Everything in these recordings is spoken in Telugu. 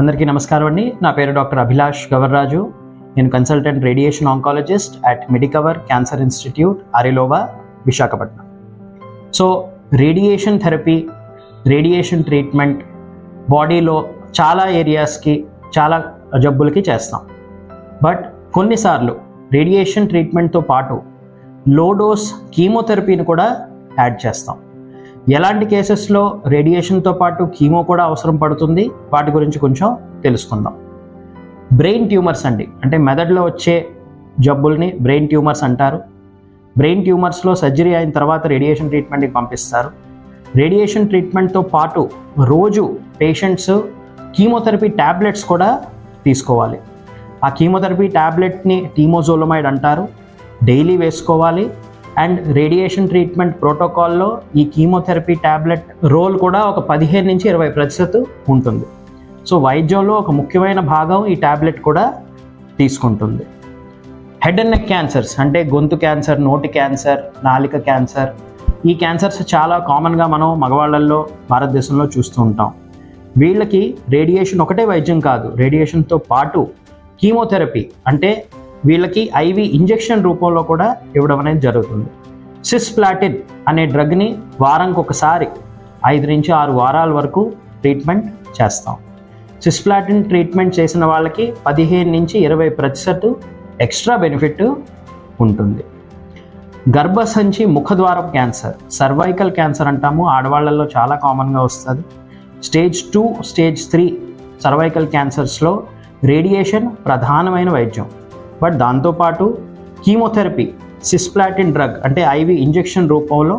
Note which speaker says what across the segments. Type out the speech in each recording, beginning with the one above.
Speaker 1: అందరికీ నమస్కారం అండి. నా పేరు డాక్టర్ అభిలాష్ గవర్రాజు. నేను consultant radiation oncologist at Medicover cancer institute, Arilova, Visakhapatnam. So radiation therapy, radiation treatment బాడీలో చాలా ఏరియాస్కి, చాలా జబ్బులకి చేస్తాం. బట్ కొన్నిసార్లు రేడియేషన్ ట్రీట్మెంట్తో పాటు లో డోస్ కీమోథెరపీని కూడా యాడ్ చేస్తాం. ఎలాంటి కేసెస్లో రేడియేషన్తో పాటు కీమో కూడా అవసరం పడుతుంది, వాటి గురించి కొంచెం తెలుసుకుందాం. బ్రెయిన్ ట్యూమర్స్ అండి, అంటే మెదడులో వచ్చే జబ్బుల్ని బ్రెయిన్ ట్యూమర్స్ అంటారు. బ్రెయిన్ ట్యూమర్స్లో సర్జరీ అయిన తర్వాత రేడియేషన్ ట్రీట్మెంట్కి పంపిస్తారు. రేడియేషన్ ట్రీట్మెంట్తో పాటు రోజు పేషెంట్స్ కీమోథెరపీ ట్యాబ్లెట్స్ కూడా తీసుకోవాలి. ఆ కీమోథెరపీ ట్యాబ్లెట్ని టీమోజోలమైడ్ అంటారు, డైలీ వేసుకోవాలి. అండ్ రేడియేషన్ ట్రీట్మెంట్ ప్రోటోకాల్లో ఈ కీమోథెరపీ ట్యాబ్లెట్ రోల్ కూడా ఒక 15 నుంచి 20% ఉంటుంది. సో వైద్యంలో ఒక ముఖ్యమైన భాగం ఈ ట్యాబ్లెట్ కూడా తీసుకుంటుంది. హెడ్ అండ్ నెక్ క్యాన్సర్స్ అంటే గొంతు క్యాన్సర్, నోటి క్యాన్సర్, నాలిక క్యాన్సర్, ఈ క్యాన్సర్స్ చాలా కామన్గా మనం మగవాళ్ళల్లో భారతదేశంలో చూస్తూ ఉంటాం. వీళ్ళకి రేడియేషన్ ఒకటే వైద్యం కాదు, రేడియేషన్తో పాటు కీమోథెరపీ అంటే వీళ్ళకి ఐవి ఇంజెక్షన్ రూపంలో కూడా ఇవ్వడం అనేది జరుగుతుంది. సిస్ప్లాటిన్ అనే డ్రగ్ని వారానికి ఒకసారి 5 నుంచి 6 వారాల వరకు ట్రీట్మెంట్ చేస్తాం. సిస్ప్లాటిన్ ట్రీట్మెంట్ చేసిన వాళ్ళకి 15 నుంచి 20% ఎక్స్ట్రా బెనిఫిట్ ఉంటుంది. గర్భసంచి ముఖద్వారం క్యాన్సర్, సర్వైకల్ క్యాన్సర్ అంటాము, ఆడవాళ్లలో చాలా కామన్గా వస్తుంది. స్టేజ్ 2, స్టేజ్ 3 సర్వైకల్ క్యాన్సర్స్లో రేడియేషన్ ప్రధానమైన వైద్యం. బట్ దాంతోపాటు కీమోథెరపీ, సిస్ప్లాటిన్ డ్రగ్ అంటే ఐవి ఇంజెక్షన్ రూపంలో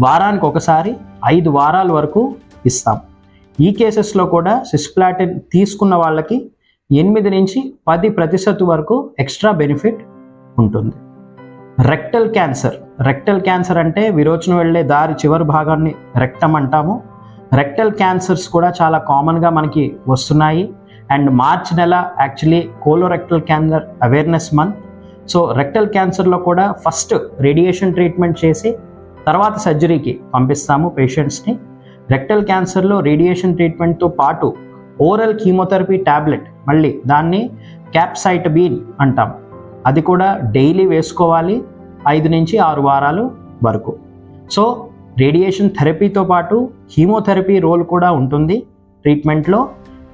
Speaker 1: వారానికి ఒకసారి 5 వారాల వరకు ఇస్తాం. ఈ కేసెస్లో కూడా సిస్ప్లాటిన్ తీసుకున్న వాళ్ళకి 8 నుంచి 10% వరకు ఎక్స్ట్రా బెనిఫిట్ ఉంటుంది. రెక్టల్ క్యాన్సర్, రెక్టల్ క్యాన్సర్ అంటే విరోచనం వెళ్ళే దారి చివరి భాగాన్ని రెక్టమ్ అంటాము. రెక్టల్ క్యాన్సర్స్ కూడా చాలా కామన్గా మనకి వస్తున్నాయి. అండ్ మార్చ్ నెల actually colorectal cancer awareness month. So rectal క్యాన్సర్లో కూడా ఫస్ట్ రేడియేషన్ ట్రీట్మెంట్ చేసి తర్వాత సర్జరీకి పంపిస్తాము పేషెంట్స్ని. రెక్టల్ క్యాన్సర్లో రేడియేషన్ ట్రీట్మెంట్తో పాటు ఓరల్ కీమోథెరపీ ట్యాబ్లెట్, మళ్ళీ దాన్ని క్యాప్సైటబీన్ అంటాం, అది కూడా డైలీ వేసుకోవాలి 5 నుంచి 6 వారాలు వరకు. సో రేడియేషన్ థెరపీతో పాటు కీమోథెరపీ రోల్ కూడా ఉంటుంది ట్రీట్మెంట్లో.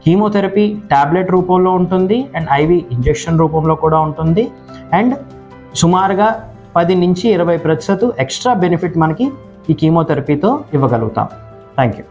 Speaker 1: కీమోథెరపీ ట్యాబ్లెట్ రూపంలో ఉంటుంది అండ్ ఐవి ఇంజెక్షన్ రూపంలో కూడా ఉంటుంది. అండ్ సుమారుగా 10 నుంచి 20% ఎక్స్ట్రా బెనిఫిట్ మనకి ఈ కీమోథెరపీతో ఇవ్వగలుగుతాం. Thank you.